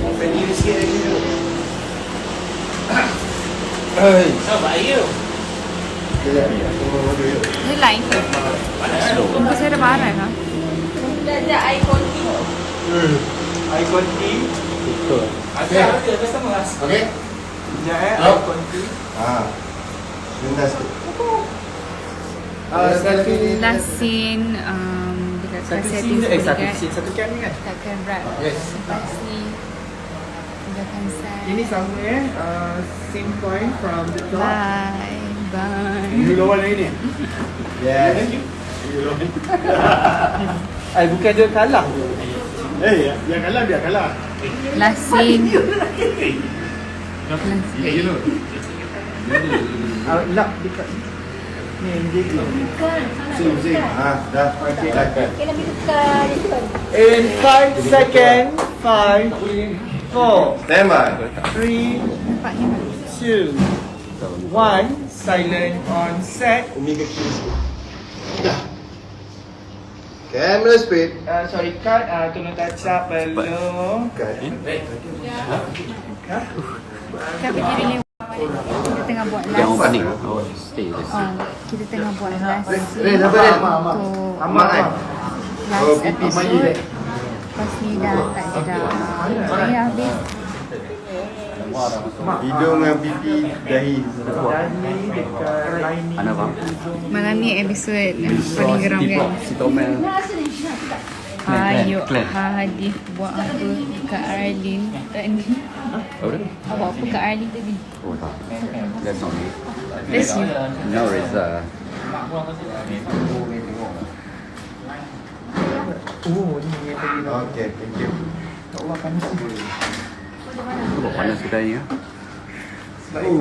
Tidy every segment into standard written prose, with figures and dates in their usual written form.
Open diri sikit lagi tu. Sabar you. Dia lain ke? Muka saya dah marah kan? Ada icon T. Icon T. Betul. Ada customer. Okey. Sekejap icon T. Sebentar sikit. Last scene dekat Satu cam ni kan? takkan rap. Yes. Lepas ni tinggalkan saya. Ini sama same point from the top. Bye. Ini lawan lagi ni. Yes. Bukan dia kalah. Yang kalah dia kalah. Last scene. Lock dekat ni dia. Sing. Dah. Okey. Okay, lebih dekat depan. In 5 seconds. 5, 4, Stand by. 3, Nampak ni. 2, 1. Silent on set. Umi ke kiri sikit. Dah. Camera speed. Sorry, cut. Tolong touch up belum. Cut. Kita berdiri lewat. Kita tengah buat Yang last. opening. Oh, stay. Kita tengah buat last Siapa scene dia? untuk Amak kan? last episode. Lepas ni dah tak ada dah. Saya habis. Hidung dengan pipi dahi. Dani dekat lining. Ana bang. Malam ni episod yang paling geram kan. Si Tomel. Ayuk Clan. Hadif buat apa kat Arlene tadi. Apa dia? Awak apa kat Arlene tadi? Oh tak. That's not me. That's you. No, Reza. Ni yang tadi. Okey, thank you. Allah panas. Kau panas kedai ni ya? Sakit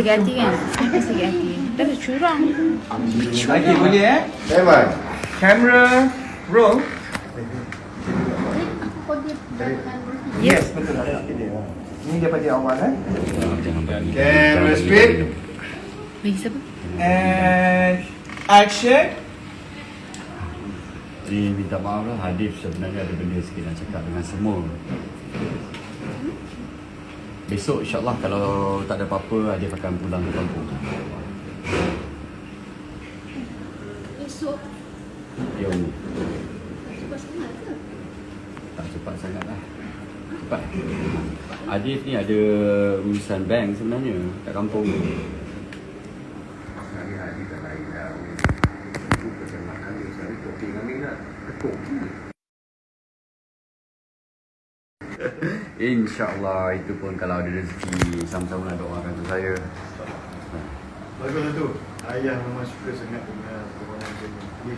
hati kan? Aku sakit hati. Dah ada curang. Okey, boleh Stand by. Camera roll. Ya. Yes, betul. Ini daripada awal Jangan bagi. Camera speed. Bagi siapa? And action. Ni minta maaf lah, Hadif sebenarnya ada benda sikit nak cakap dengan semua. Besok insyaAllah kalau tak ada apa-apa, Hadif akan pulang ke kampung. Esok Ya Umi. cepat sangat ke? Tak cepat sangat lah. Cepat. Hadif ni ada urusan bank sebenarnya kat kampung. InsyaAllah itu pun kalau ada rezeki sama-sama nak doakan untuk saya. Baguslah tu. Ayah memang suka sangat dengan orang macam ni.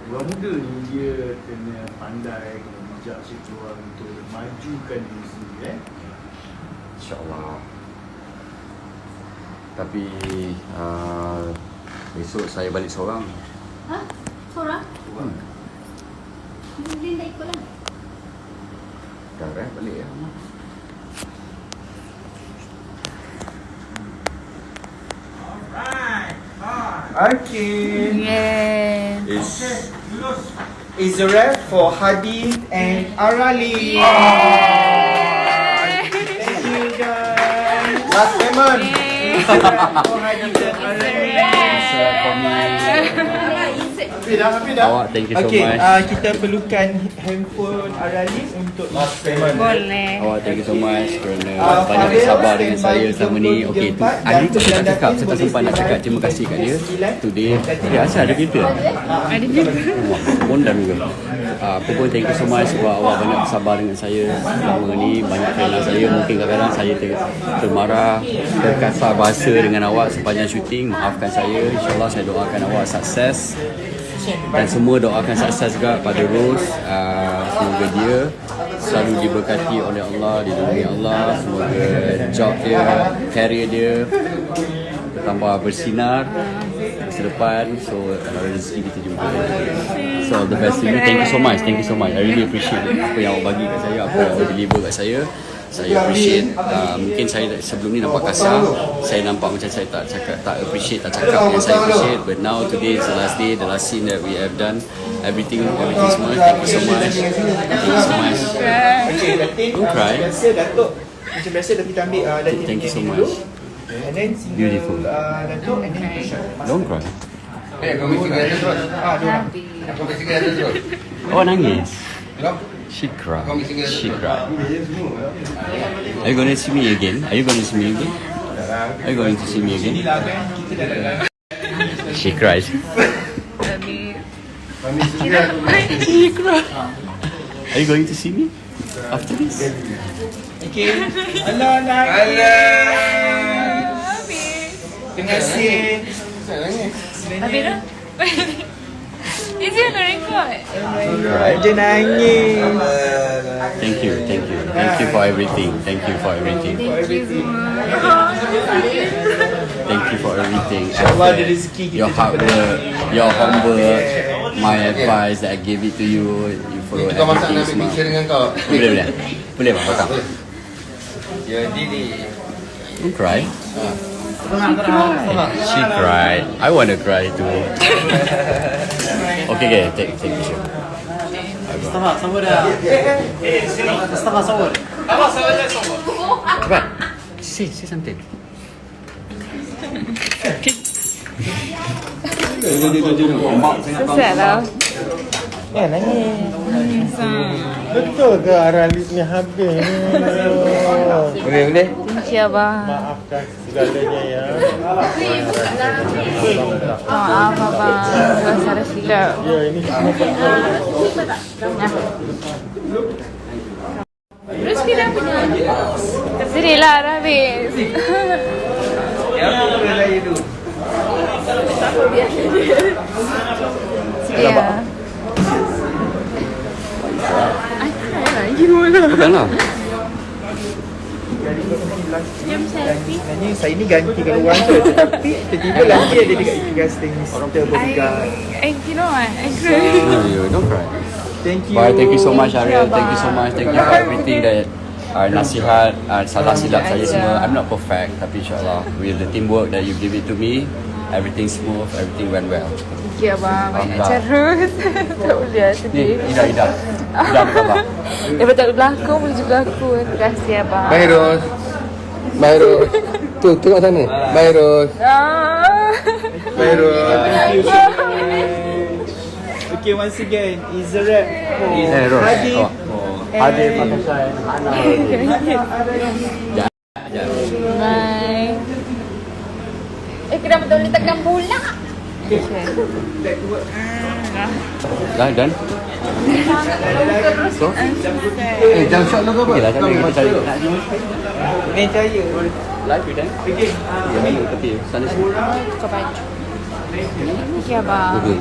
Orang muda ni dia kena pandai, kena bijak sikit orang untuk majukan diri sendiri. InsyaAllah. Tapi besok saya balik seorang. Ha? Seorang? Hmm. Lin tak ikut lah. Dah balik ya. Okay. Yeah. Is a rap for Hadif and Arali. Thank you guys. Last payment. For Hadif and Arali. Happy dah. Awak thank you so Okay, much. kita perlukan handphone Arali untuk last payment. Boleh. Awak thank you so much kerana banyak bersabar dengan saya selama ni. Okay, tu hari tu saya tak cakap, saya tak sempat nak cakap terima kasih kat dia. Today, dia asal ada kereta. Ada juga. Wah, bondan juga. Apa pun thank you so much sebab awak banyak bersabar dengan saya selama ni. Banyak kenal saya, mungkin kadang-kadang saya termarah, terkasar bahasa dengan awak sepanjang syuting. Maafkan saya, insyaAllah saya doakan awak sukses. Dan semua doakan sukses juga pada Rose. Semoga dia selalu diberkati oleh Allah, dilindungi Allah. Semoga job dia, career dia bertambah bersinar masa depan. So kalau ada rezeki kita jumpa. So all the best to you. Thank you so much. I really appreciate apa yang awak bagi kat saya, apa yang awak deliver kat saya. saya appreciate. Mungkin saya sebelum ni nampak kasar, saya nampak macam saya tak appreciate, tak cakap yang saya appreciate. But now today is the last day, the last scene that we have done. Everything semua. Thank you so much. Thank you so much. Okay, Datin. Don't cry. Biasa Datuk. Macam biasa dah kita ambil Datin Thank you so nyanyi much. dulu. And then single Beautiful. Datuk and then kita shot. Don't cry. Dua orang. Oh, nangis. She cried. She cried. Are you going to see me again? Are you going to see me again? Are you going to see me again? Jadi lagu kan kita dah She cried. She cried. Are you going to see me after this? Okay. Hello, nak. Terima kasih. Habis dah? Is it on record? Dia nangis. Thank you for everything. Thank you for everything. Thank you semua. Thank you for everything. InsyaAllah ada Effort, rezeki kita your hard cepat work, your homework, my advice that I gave it to you. You follow Kau masak nak everything ambil picture semua. dengan kau. Boleh bang, potong. Jadi ni. Don't cry. She cried. I want to cry too. Okay, take picture. Setengah, sama dah. Setengah sama. Cepat. Say something. Susah lah. Nangis. Betul ke Aralis ni habis ni? Boleh. Thank you abang. Maafkan segalanya ya. Maaf abang. Buat salah silap. Ya, ini semua Terus kita punya. Sedih lah dah habis. Sedih lah. Bukan lah. sebenarnya saya ni ganti keluar tu, tetapi tiba-tiba lagi ada dekat Investing Mr. Bodyguard. You know what? I cry. No, you don't cry. Thank you. Bye, thank you so much Ariel. Thank you so much. Thank you for everything that nasihat, salah silap saya semua. I'm not perfect, tapi insyaAllah with the teamwork that you give it to me, everything smooth, everything went well. Thank you abang. Banyak terus. Tak boleh Ni, sedih. Ida apa khabar? Daripada tak berlakon boleh juga aku. Terima kasih abang. Bye Ros. Tu tengok sana. Bye Ros. Bye Ros. Okay, once again, is a rap for Ros. Hadi. Hadi Pakistan. Bye. Kenapa tak boleh tekan pula? Dah done? So? Jam shot lu ke apa? Okay lah, tapi kita cari. Ni cahaya. Live you done? Okay. Ya, tapi sana sini. Buka baju. Thank you abang. Okey.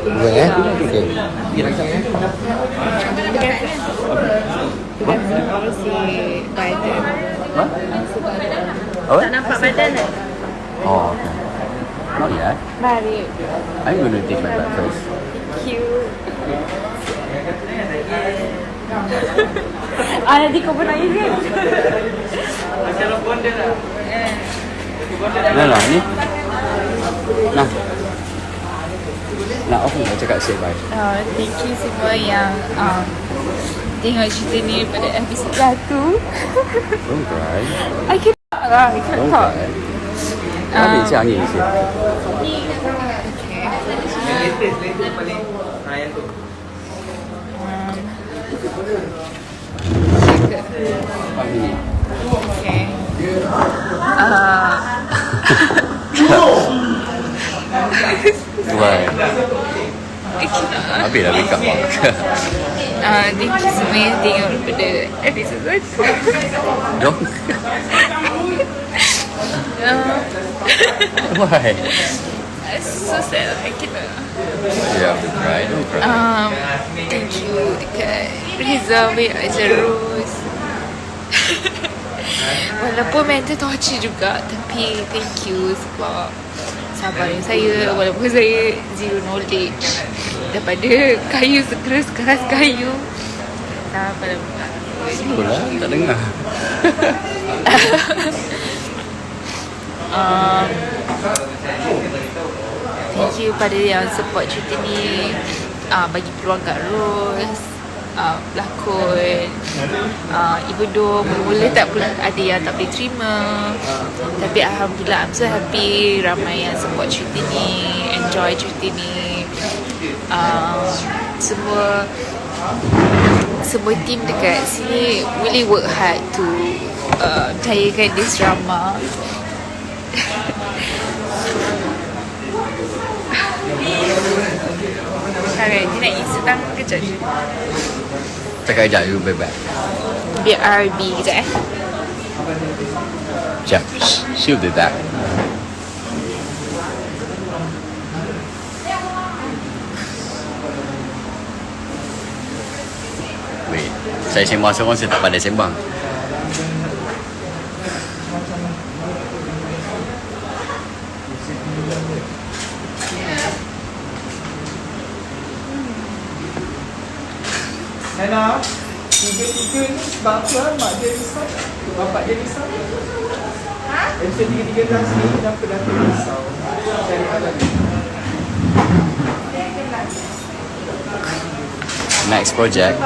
Okey Okey. Terima kasih badan. Apa? Apa? Tak nampak badan tak? Oh, okay. Not yet. Mari. I'm going to take my breakfast. Thank you. Nanti kau pun nangis kan? Nah, ni. Nah. Nak off ni, cakap say bye. Thank you semua yang tengok cerita ni pada episod 1. Don't cry. I cannot lah. I cannot Don't talk. cry. Ambil si angin sikit. Ini. Okay. Why? Habis dah wake up. Thank you semua yang tengok pada episod 1. Don't. Why? So sad. I cannot. You have to cry. Don't cry. Thank you dekat Rizal Ajarus. Walaupun mental torture juga, tapi thank you sebab sabarin saya walaupun saya zero knowledge daripada kayu sekeras kayu. Itulah, tak dengar. Thank you pada yang support cerita ni, bagi peluang kat Rose berlakon, even though mula-mula ada yang tak boleh terima, tapi Alhamdulillah I'm so happy ramai yang support cerita ni, enjoy cerita ni. Semua team dekat sini really work hard to mencayakan this drama. Alright, dia nak isi tang kejap je. Cakap sekejap, you back. BRB kejap Sekejap, she'll be back. Wait, saya sembang seorang, saya tak pandai sembang. Nana, tiga-tiga ni sebab apa? Mak dia risau, bapak dia risau. Episode tiga-tiga dah sini, kenapa dah risau? Cari alam ni. Next project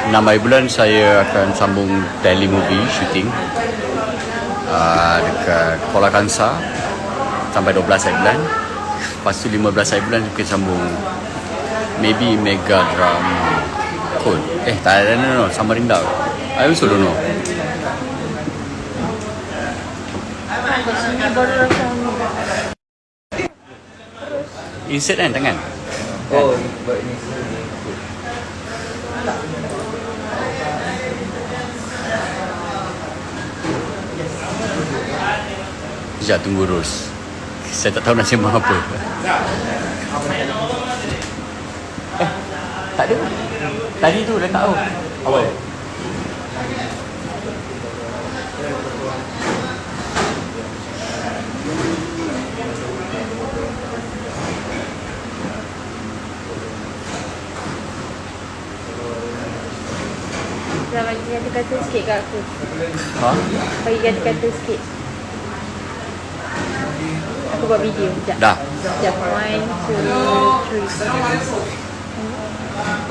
6 bulan saya akan sambung telemovie shooting dekat Kuala Kangsar sampai 12 bulan. Lepas tu 15 bulan mungkin sambung maybe Mega Drama Code. Tak ada, no, Samarinda. I also don't know. Insert kan tangan? Oh, buat ni. Sekejap, tunggu Rose. Saya tak tahu nak sembang apa. Tak ada. Tadi tu dah tahu. Awal. bagi kata-kata sikit kat aku. Ha? Bagi kata-kata sikit. Aku buat video. Sekejap. Dah. Sekejap. 1, 2, 3.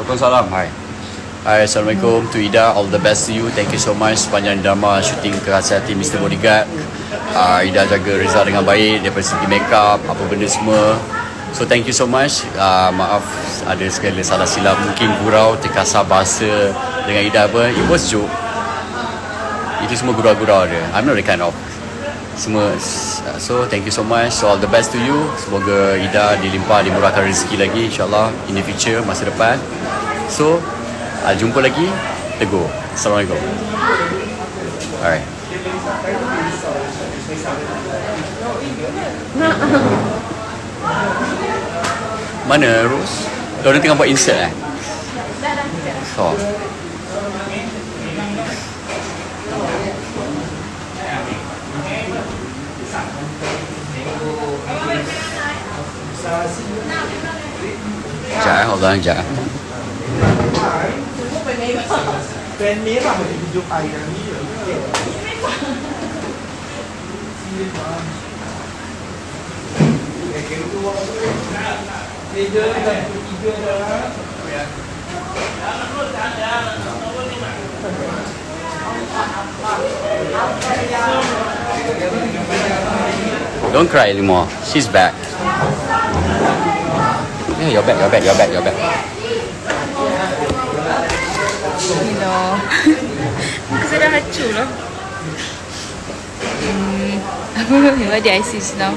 Waalaikumsalam. Hai. Hai, Assalamualaikum to Ida. All the best to you. Thank you so much sepanjang drama shooting Kerasa Hati Mr. Bodyguard. Ida jaga Reza dengan baik daripada segi makeup, apa benda semua. So thank you so much. Maaf ada segala salah silap, mungkin gurau, terkasar bahasa dengan Ida apa. It was joke. Itu semua gurau-gurau dia. I'm not the kind of semua. So thank you so much. So all the best to you. Semoga Ida dilimpah, dimurahkan rezeki lagi insyaAllah in the future, masa depan. So jumpa lagi. Teguh. Assalamualaikum. Alright. Mana Rose? Orang tengah buat insert So Sekejap hold on sekejap. Pen merah di hidup air ni. Meja dan ketiga adalah Don't cry anymore. She's back. Yeah, you're back. Muka saya dah hancur lah. What did I say just now?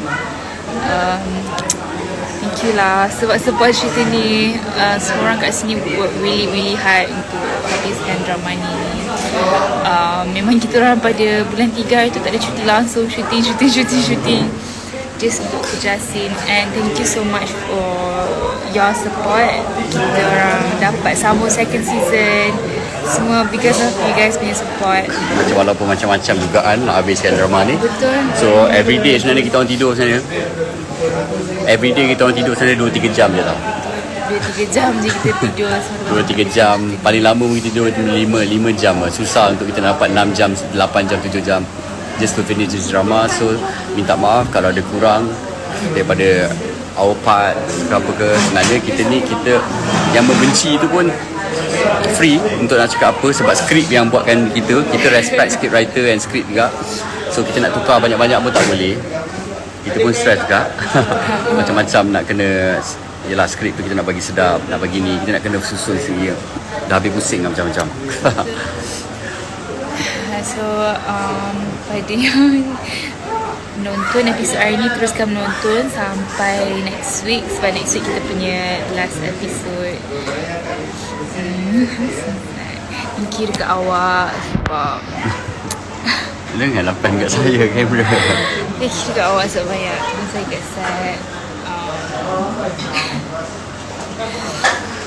Thank you lah sebab support cerita ni. Semua orang kat sini work really hard untuk habiskan drama ni. Memang kita orang pada bulan 3 itu tak ada cuti langsung, shooting just untuk kerja scene. And thank you so much for your support. Kita orang dapat sambung second season semua because of you guys punya support. Walaupun macam-macam dugaan nak habiskan drama ni. Betul. So everyday sebenarnya kita orang tidur sana. Everyday kita orang tidur sana 2-3 jam je tau. 2-3 jam je kita tidur. 2-3 jam. Paling lama mungkin tidur 5 jam lah. Susah untuk kita dapat 6 jam, 8 jam, 7 jam just to finish this drama. So minta maaf kalau ada kurang daripada our part ke apa ke. Sebenarnya kita yang membenci itu pun free untuk nak cakap apa, sebab skrip yang buatkan kita respect script writer and script juga. So kita nak tukar banyak-banyak pun tak boleh. Kita pun stress juga. Macam-macam nak kena. Yelah, skrip tu kita nak bagi sedap, nak bagi ni, kita nak kena susun sendiri. Dah habis pusing lah macam-macam. So pada yang nonton episod hari ni, teruskan menonton sampai next week, sebab next week kita punya last episode. Thank you dekat awak sebab Jangan lapan kat saya kamera. thank you dekat awak sebab banyak teman saya kat set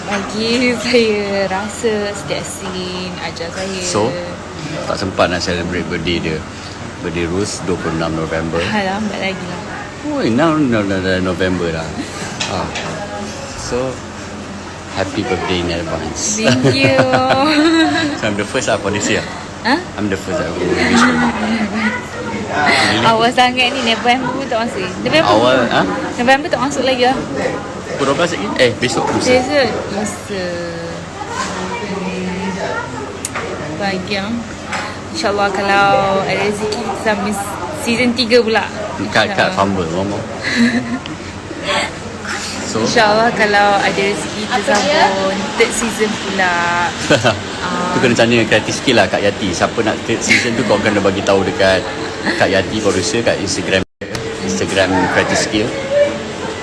bagi saya rasa setiap scene, ajar saya. So tak sempat nak celebrate birthday dia. Birthday Rus 26 November. Lambat lagi lah. Oh, now November dah. So happy birthday in advance. Thank you. So I'm the first for this year. Huh? I'm the first I will wish for. Awal sangat ni, November pun tak masuk. November tak masuk lagi lah. Pukul 12 lagi? Besok lusa. Lusa. Bahagia. InsyaAllah kalau ada rezeki sampai season 3 pula. Kat fumble ngomong. So InsyaAllah kalau ada rezeki tersambung third season pula. tu kena tanya kreatif skill lah Kak Yati. Siapa nak third season tu kau kena bagi tahu dekat Kak Yati producer kat Instagram kreatif skill.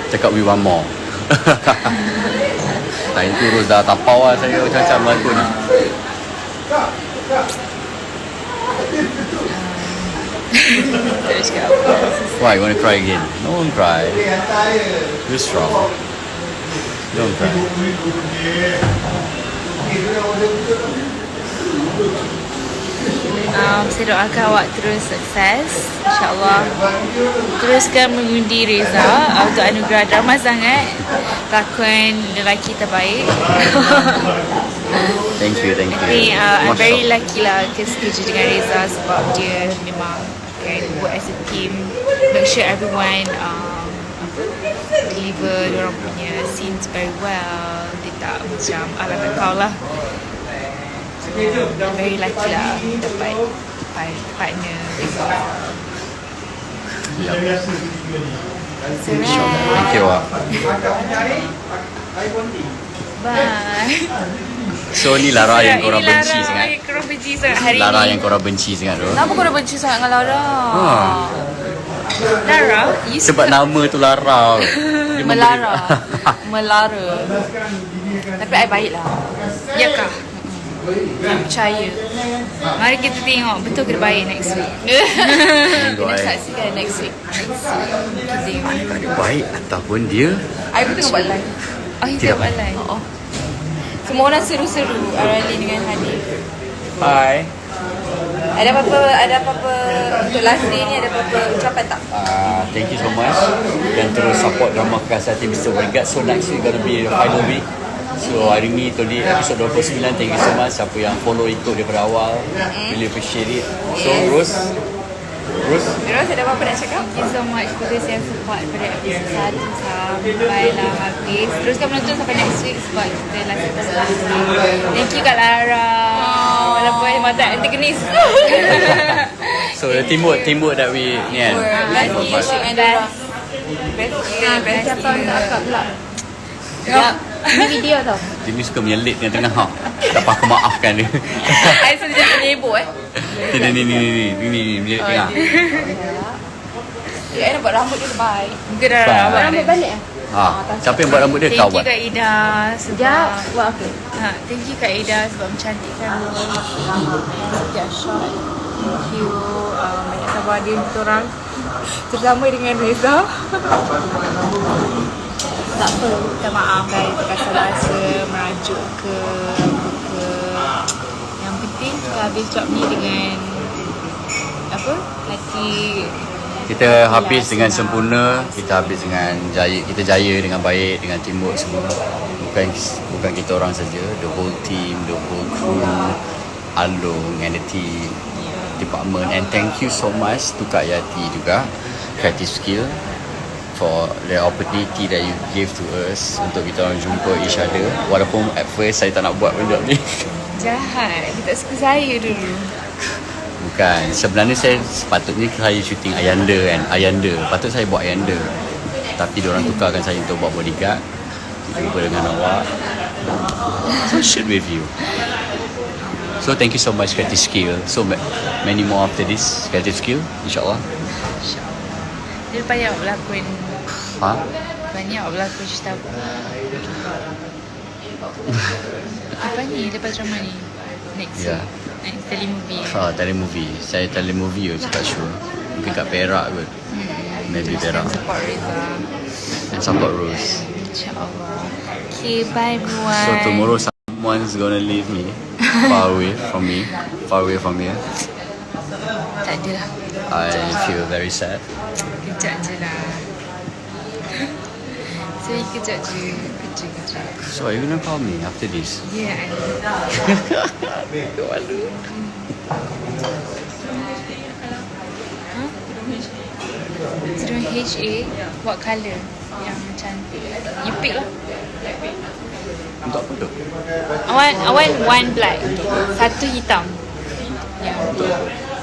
Cakap we want more. Time tu Ros dah tapau lah saya macam-macam lagu ni. Tak cakap apa. Why you want to cry again? No one cry. You're strong. Don't cry. Saya doakan awak terus sukses, InsyaAllah. Teruskan mengundi Reza untuk anugerah drama sangat, lakon lelaki terbaik. Thank you. I'm very lucky lah kerja dengan Reza sebab dia memang akan work as a team, make sure everyone deliver diorang punya scenes very well. Dia tak macam ala kau lah. I'm very lucky lah dapat partner Reza. Thank you. Bye. So ni Lara yang korang benci Lara sangat. yang korang benci sangat hari Lara ni. yang korang benci sangat tu. Kenapa korang benci sangat dengan Lara? Lara? Sebab nama tu Lara. Dia Melara. Melara. Tapi I baik lah. Ya kah? Saya percaya. Mari kita tengok betul ke dia baik next week. Kita saksikan next week. Kita tengok. Tak ada baik ataupun dia. I pun tengok buat live. Oh, kita buat live. Semua orang seru-seru Arali dengan Hanif. Bye. Ada apa-apa untuk last day ni, ada apa-apa ucapan tak? Thank you so much. Dan terus support drama Kekasihati Mr. Vergat. So next week gonna be the final week. So hari ni tadi episode 29. Thank you so much siapa yang follow ikut daripada awal. Really appreciate it. So Ros ada apa-apa nak cakap? Thank you so much because yang support pada episode 1 sampailah habis. Teruskan menonton sampai next week sebab kita last episode. Thank you Kak Lara. Walaupun mata antagonis. So the teamwork that we ni kan. Last issue and the best siapa nak akak pula? Ya, ini video tau. Dia ni suka menyelit tengah-tengah. Tak apa aku maafkan dia. I sudah jadi penyebut Ni menyelit tengah. I nak buat rambut dia terbaik. Mungkin dah Bye. Rambut balik Siapa yang buat rambut dia? Kau Thank you buat. Kak Ida Sekejap. sebab Buat apa? thank you Kak Ida sebab mencantikkan setiap shot. Thank you banyak sabar dia untuk orang terutama dengan Reza. Tak apa, minta maaf guys terkasar rasa merajuk ke yang penting kita habis job ni dengan lelaki Kita habis dengan sempurna, kita habis dengan jaya, kita jaya dengan baik, dengan teamwork semua. bukan kita orang saja, the whole team, the whole crew, Alung and the team, department, and thank you so much to Kak Yati juga, Creative Skill, for the opportunity that you gave to us untuk kita orang jumpa each other. Walaupun at first saya tak nak buat benda ni. Jahat. Dia tak suka saya dulu. Bukan, sebenarnya sepatutnya saya shooting Ayanda, patut saya buat Ayanda, tapi diorang tukarkan saya untuk buat bodyguard, jumpa dengan awak, so shoot with you. So thank you so much Creative Skill. So many more after this Creative Skill, insyaAllah. Dia banyak berlakon. Ha? Banyak berlakon cerita apa. Apa ni lepas drama ni? Next Ya. Next telemovie. Telemovie. Saya telemovie je tak sure. Mungkin kat Perak kot. Maybe Perak. And support Reza. And support Rose. InsyaAllah. Okay, bye everyone. So tomorrow someone's gonna leave me far away from here. Tak ada lah. I feel very sad. Kejap je lah. Saya kejap je. Kerja. So are you gonna call me after this? Ya, I Tudung HA, what colour? Yang cantik. You pick lah. Untuk apa tu? I want one black, satu hitam. Ya,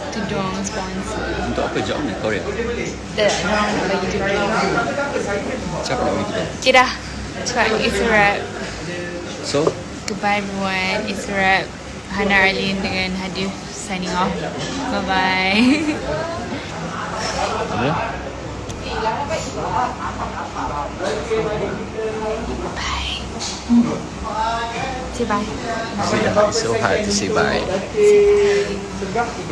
tudung sponsor. Untuk apa job ni? Korea? Dah, orang nak bagi tudung. Siapa nak bagi kita? Okay dah. Cepat, it's a wrap. So, Goodbye everyone. It's a wrap. Hana Arlene dengan Hadif signing off. Bye-bye. apa? Bye. Say bye. So hard to say bye.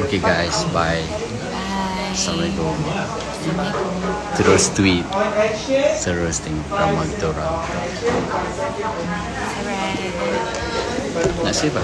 Okay guys, bye. Bye. Assalamualaikum. Terus tweet, terus tengok ramai kita orang. Alright. Nak say bye?